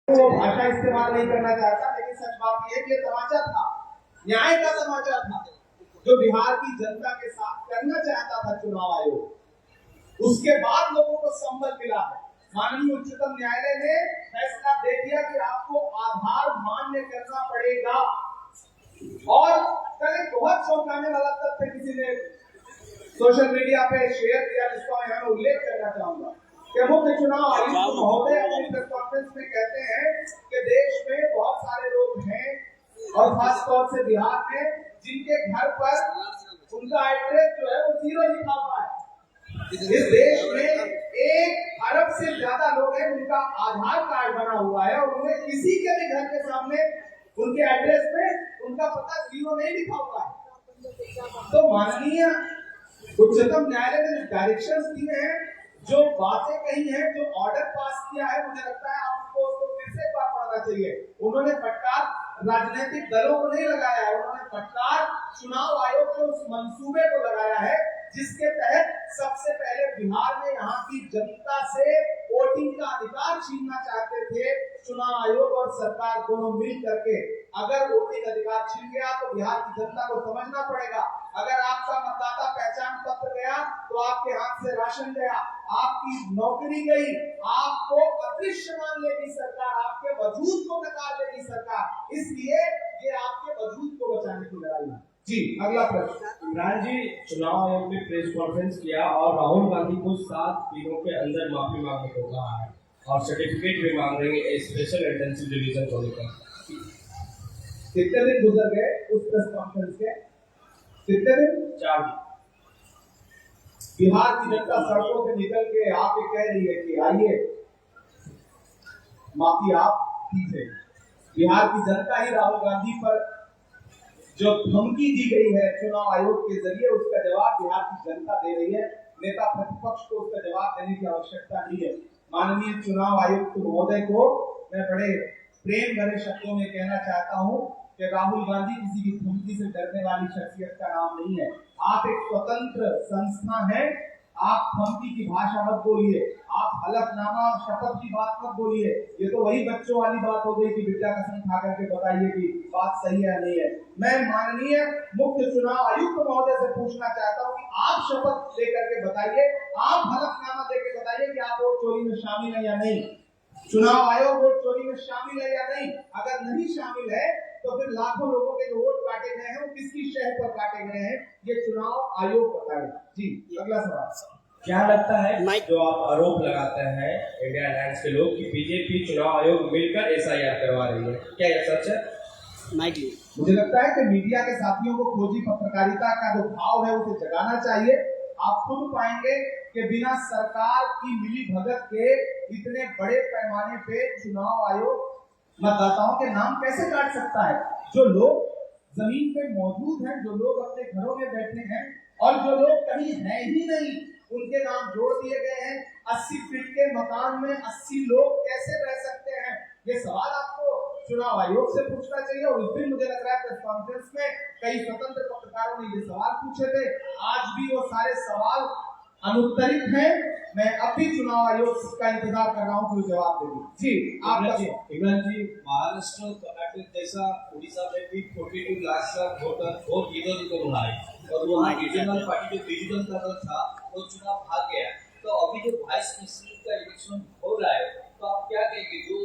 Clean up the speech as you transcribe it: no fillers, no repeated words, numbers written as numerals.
वो भाषा इस्तेमाल नहीं करना चाहता, लेकिन सच बात यह है कि तमाचा था, न्याय का तमाचा था जो बिहार की जनता के साथ करना चाहता था चुनाव आयोग। उसके बाद लोगों को संबल मिला है। माननीय उच्चतम न्यायालय ने फैसला दे दिया कि आपको आधार मान्य करना पड़ेगा। और कल एक बहुत चौंकाने वाला तथ्य किसी ने सोशल मीडिया पे शेयर किया, जिसका मैं यहाँ उल्लेख करना चाहूंगा कि मुख्य चुनाव आयुक्त महोदय अपनी प्रेस कॉन्फ्रेंस में कहते हैं कि देश में बहुत सारे लोग हैं और खास तौर से बिहार में जिनके घर पर उनका एड्रेस जो है वो 0 लिखा हुआ है। इस देश में 1 अरब से ज्यादा लोग हैं उनका आधार कार्ड बना हुआ है और उन्हें किसी के भी घर के सामने उनके एड्रेस पे उनका पता 0 नहीं लिखा हुआ है। तो माननीय उच्चतम न्यायालय ने डायरेक्शंस दिए हैं, जो बातें कही हैं, जो ऑर्डर पास किया है, मुझे लगता है आपको उसको फिर से एक बार पढ़ना चाहिए। उन्होंने फटकार राजनीतिक दलों को नहीं लगाया है, उन्होंने फटकार चुनाव आयोग के उस मंसूबे को लगाया है जिसके तहत सबसे पहले बिहार में यहाँ की जनता से वोटिंग का अधिकार छीनना चाहते थे चुनाव आयोग और सरकार दोनों मिल करके। अगर वोटिंग अधिकार छीन गया तो बिहार की जनता को समझना पड़ेगा, अगर आपका मतदाता पहचान पत्र गया तो आपके हाथ से राशन गया, आपकी नौकरी गई, आपको अदृश्य मान लेगी सरकार, आपके वजूद को नकार लेगी सरकार। इसलिए ये आपके वजूद को बचाने की लड़ाई है। जी, अगला प्रश्न। इमरान जी, चुनाव आयोग ने प्रेस कॉन्फ्रेंस किया और राहुल गांधी को 7 दिनों के अंदर माफी मांगने को कहा है और सर्टिफिकेट भी मांग रहे हैं स्पेशल इंटेंसिव डिवीजन को लेकर। कितने दिन गुजर गए उस प्रेस कॉन्फ्रेंस के? कितने दिन? 4 दिन। बिहार की जनता सड़कों से निकल के आके कह रही है कि आइए माफी आप दीजिए। बिहार की जनता ही राहुल गांधी पर जो धमकी दी गई है चुनाव आयोग के जरिए, उसका जवाब बिहार की जनता दे रही है। नेता प्रतिपक्ष को उसका जवाब देने की आवश्यकता नहीं है। माननीय चुनाव आयुक्त महोदय को मैं बड़े प्रेम भरे शब्दों में कहना चाहता हूं कि राहुल गांधी किसी की धमकी से डरने वाली शख्सियत का नाम नहीं है। आप एक स्वतंत्र संस्था हैं, आप धमकी की भाषा मत बोलिए, आप हलफनामा और शपथ की बात मत बोलिए। ये तो वही बच्चों वाली बात हो गई कि बिट्टा कसम खा करके बताइए कि बात सही है या नहीं है। मैं माननीय मुख्य चुनाव आयुक्त महोदय से पूछना चाहता हूँ कि आप शपथ लेकर के बताइए, आप हलफनामा देकर बताइए कि आप वोट चोरी में शामिल है या नहीं। चुनाव आयोग वोट चोरी में शामिल है या नहीं? अगर नहीं शामिल है तो फिर लाखों लोगों के जो वोट काटे गए हैं वो किसकी शहर पर काटे गए हैं, ये चुनाव आयोग बताएगा। जी, अगला सवाल। क्या लगता है जो आप आरोप लगाते हैं इंडिया अलायंस के लोग कि बीजेपी चुनाव आयोग मिलकर एसआईआर करवा रही है, क्या यह सच है? मुझे लगता है कि मीडिया के साथियों को खोजी पत्रकारिता का जो भाव है उसे जगाना चाहिए। आप खुद पाएंगे कि बिना सरकार की मिली भगत के इतने बड़े पैमाने पे चुनाव आयोग मतदाताओं के नाम कैसे काट सकता है। जो लोग जमीन पे मौजूद हैं, जो लोग अपने घरों में बैठे हैं और जो लोग कहीं हैं ही नहीं, उनके नाम जोड़ दिए गए हैं। 80 फीट के मकान में 80 लोग कैसे रह सकते हैं, ये सवाल आपको चुनाव आयोग से पूछना चाहिए। और उस दिन मुझे लग रहा है प्रेस कॉन्फ्रेंस में कई स्वतंत्र पत्रकारों ने ये सवाल पूछे थे, आज भी वो सारे सवाल अनुत्तरित हैं। मैं अब भी चुनाव आयोग का इंतजार कर रहा हूँ कि वो जवाब देगी। जी, इमरान जी, महाराष्ट्र, कर्नाटक जैसा उड़ीसा में भी 42 लाख का वोट इधर उधर हुआ है और वो रीजनल पार्टी जो डिविजन का दल था वो चुनाव भाग गया। तो अभी जो वाइस प्रेसिडेंट का इलेक्शन हो रहा है, तो आप क्या कहेंगे, जो